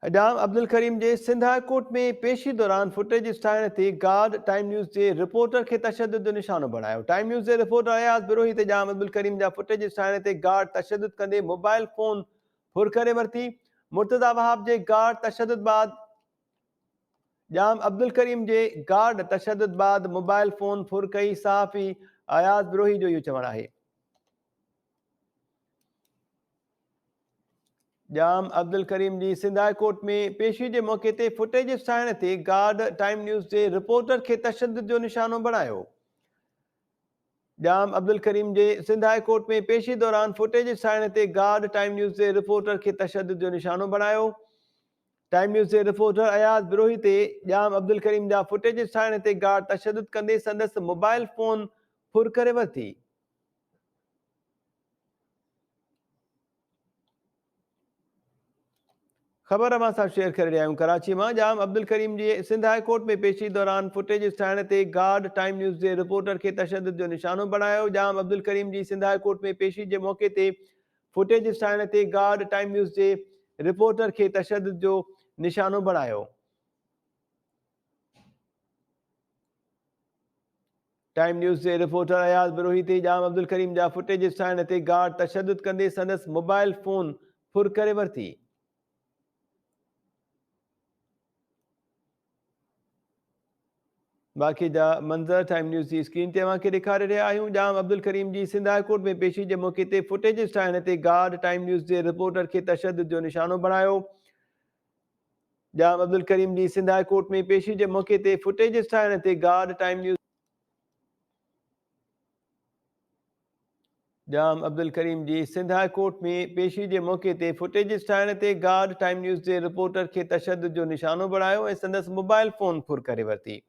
जाम अब्दुल करीम जे Sindh high court में पेशी दौरान फुटेज ठाहिण ते गार्ड टाइम न्यूज़ जे रिपोर्टर के तशद्दुद जो निशानो बणायो। टाइम न्यूज़ जे रिपोर्टर अयाज बिरोही ते जाम अब्दुल करीम जा फुटेज ठाहिण ते गार्ड तशद्दुद कंदे मोबाइल फोन फुर करे वरिती। मुर्तज़ा वहाब जे गार्ड तशद्दुद बाद जाम अब्दुल करीम जे गार्ड तशद्दुद बाद मोबाइल फोन फुर कई। सहाफ़ी अयाज बिरोही जो इहो चवणु आहे। जाम अब्दुल करीम जी सिंध हाई कोर्ट में पेशी के मौके ते फुटेज ठाहिण ते गार्ड टाइम न्यूज़ जे रिपोर्टर के तशद्दुद जो निशानो बणायो। जाम अब्दुल करीम जे सिंध हाई कोर्ट में पेशी दौरान फुटेज ठाहिण ते गार्ड टाइम न्यूज़ जे रिपोर्टर के तशद्दुद जो निशानो बणायो। टाइम न्यूज़ जे रिपोर्टर अयाज बिरोही ते जाम अब्दुल करीम जा फुटेज ठाहिण ते गार्ड तशद्दुद कंदे संदसि मोबाइल फोन फुर करे वरिती। ख़बर अवां सां शेयर करे रहिया आहियूं। कराची मां जाम अब्दुल करीम जी सिंध हाई कोर्ट में पेशी दौरान फुटेज ठाहिण ते गार्ड टाइम न्यूज़ जे रिपोर्टर के तशद्दुद जो निशानो बणायो। जाम अब्दुल करीम जी सिंध हाई कोर्ट में पेशी जे मौके ते फुटेज ठाहिण ते गार्ड टाइम न्यूज़ जे रिपोर्टर के तशद्दुद जो निशानो बणायो। टाइम न्यूज़ जे रिपोर्टर अयाज बिरोही ते जाम अब्दुल करीम जा फुटेज ठाहिण ते गार्ड तशद्दुद कंदे संदसि मोबाइल फोन फुर करे वरिती। बाक़ी जा मंज़र टाइम न्यूज़ की स्क्रीन ते अवांखे ॾेखारे रहिया आहियूं। जाम अब्दुल करीम जी सिंध हाई कोर्ट में पेशी जे मौके ते फुटेज ठाहिण ते गार्ड टाइम न्यूज़ जे रिपोर्टर के तशद्दुद जो निशानो बणायो। जाम अब्दुल करीम जी सिंध हाई कोर्ट में पेशी जे मौके ते फुटेज ठाहिण ते गार्ड टाइम न्यूज़ जाम अब्दुल करीम जी सिंध हाई कोर्ट में पेशी जे मौके ते फुटेज ठाहिण ते गार्ड टाइम न्यूज़ जे रिपोर्टर के तशद्दुद जो निशानो बणायो ऐं संदसि मोबाइल फोन फुर करे वरिती।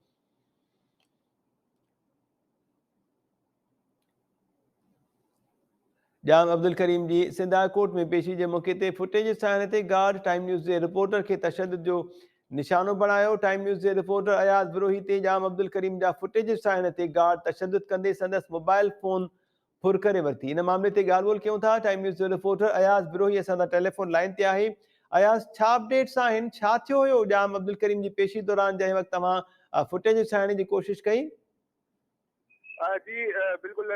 जाम अब्दुल करीम जी सिंध हाई कोर्ट में पेशी जे मौके ते फुटेज ठाहिण ते गार्ड टाइम न्यूज़ जे रिपोर्टर के तशद्दुद जो निशानो बणायो। टाइम न्यूज़ जे रिपोर्टर अयाज बिरोही ते जाम अब्दुल करीम जा फुटेज ठाहिण ते गार्ड तशद्दुद कंदे संदसि मोबाइल फोन फुर करे वरिती। इन मामले ते ॻाल्हि ॿोल कयूं था। टाइम न्यूज़ जो रिपोर्टर अयाज बिरोही असां सां टेलीफोन लाइन ते आहे। अयाज, छा अपडेट्स आहिनि? छा थियो हुयो जाम अब्दुल करीम जी पेशी दौरान जंहिं वक़्तु तव्हां फुटेज ठाहिण जी कोशिशि कई? जी बिल्कुल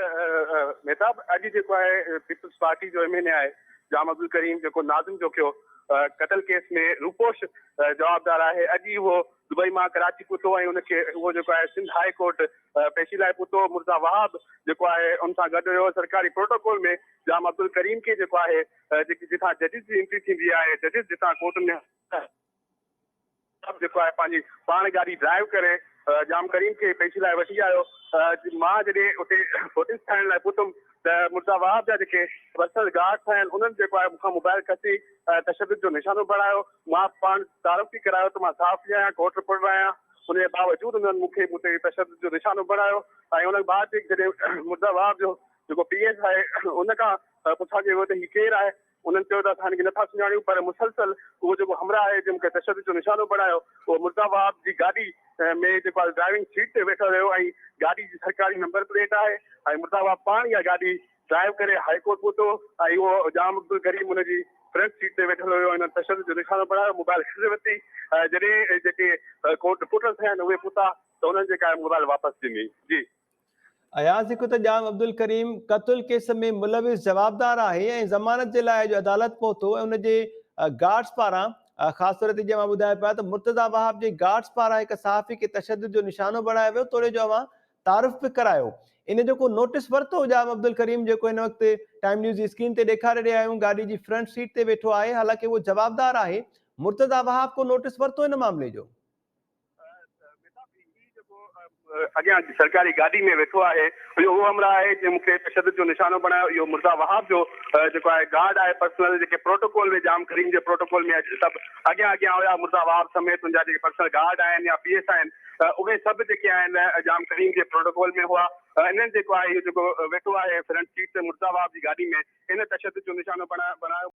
मेहताब अॼु जेको आहे पीपल्स पार्टी जो एमएनए आहे जाम अब्दुल करीम जेको नाज़िम जो कयो कतल केस में रूपोश जवाबदार आहे। अॼु उहो दुबई मां कराची पहुतो ऐं उनखे उहो जेको आहे सिंध हाई कोर्ट पेशी लाइ पहुतो। मुर्तज़ा वहाब जेको आहे उन सां गॾु हुयो। सरकारी प्रोटोकॉल में जाम अब्दुल करीम खे जेको आहे जेकी जिथां जजिस जी एंट्री थींदी आहे, जजिस जितां कोर्ट में जेको आहे पंहिंजी पाण गाॾी ड्राइव करे जाम करीम खे पेशी लाइ वठी आयो। मां जॾहिं उते फुटेज ठाहिण लाइ पहुतुमि त मुर्तज़ा वहाब जा जेके पर्सनल गार्ड्स आहिनि उन्हनि जेको आहे मूंखां मोबाइल खसी तशद्दुद जो निशानो बणायो। मां पाण तारफ़ थी करायो त मां साफ़ आहियां, कोर्ट रिपोर्टर आहियां। उनजे बावजूदि उन्हनि मूंखे तशद्दुद जो निशानो बणायो ऐं उन बाद जॾहिं मुर्तज़ा वहाब जो जेको पीएस आहे उन खां पुछा कयो त हीउ केरु आहे। उन्हनि चयो त असां हिनखे नथा सुञाणियूं, पर मुसलसल उहो जेको हमरा आहे जंहिं मूंखे तशद्दुद जो निशानो बणायो उहो मुर्तज़ा वहाब जी गाॾी में जेको आहे ड्राइविंग सीट ते वेठो रहियो ऐं गाॾी जी सरकारी नंबर प्लेट आहे ऐं मुर्तज़ा वहाब पाण इहा गाॾी ड्राइव करे हाई कोर्ट पहुतो ऐं उहो जाम अब्दुल करीम हुनजी फ्रंट सीट ते वेठल हुयो। हिन तशद्दुद जो निशानो बणायो, मोबाइल खसे वरिती। जॾहिं जेके कोर्ट रिपोर्टर थिया आहिनि उहे पहुता त उन्हनि जेका मोबाइल वापसि ॾिनी। जी अयाज, हिकु त जाम अब्दुल करीम क़त्ल केस में मुलविस जवाबदार आहे ऐं ज़मानत जे लाइ अदालत पहुतो ऐं उनजे गार्ड्स पारां ख़ासि तौर ते जीअं मां ॿुधाए पिया त मुर्तज़ा वहाब जे गार्ड्स पारां हिकु सहाफ़ी खे तशद्दुद जो निशानो बणायो वियो, तोड़े जो अवां तारुफ़ बि करायो। इन जो को नोटिस वरितो जाम अब्दुल करीम जेको हिन वक़्तु टाइम न्यूज़ जी स्क्रीन ते ॾेखारे रहिया आहियूं, गाॾी जी फ्रंट सीट ते वेठो आहे, हालांकि उहो जवाबदार आहे। मुर्तज़ा वहाब को नोटिस वरितो हिन मामले जो? अॻियां सरकारी गाॾी में वेठो आहे, इहो उहो हमरा आहे जंहिं मूंखे तशद्दुद जो निशानो बणायो। इहो मुर्तज़ा वहाब जो जेको आहे गार्ड आहे पर्सनल, जेके प्रोटोकॉल में जाम करीम जे प्रोटोकॉल में सभु अॻियां अॻियां हुया। मुर्तज़ा वहाब समेत मुंहिंजा जेके पर्सनल गार्ड आहिनि या पीएस आहिनि उहे सभु जेके आहिनि जाम करीम जे प्रोटोकॉल में हुआ। इन्हनि जेको आहे इहो जेको वेठो आहे फ्रंट सीट ते मुर्तज़ा वहाब जी गाॾी में इन तशद्दुद जो निशानो बणायो।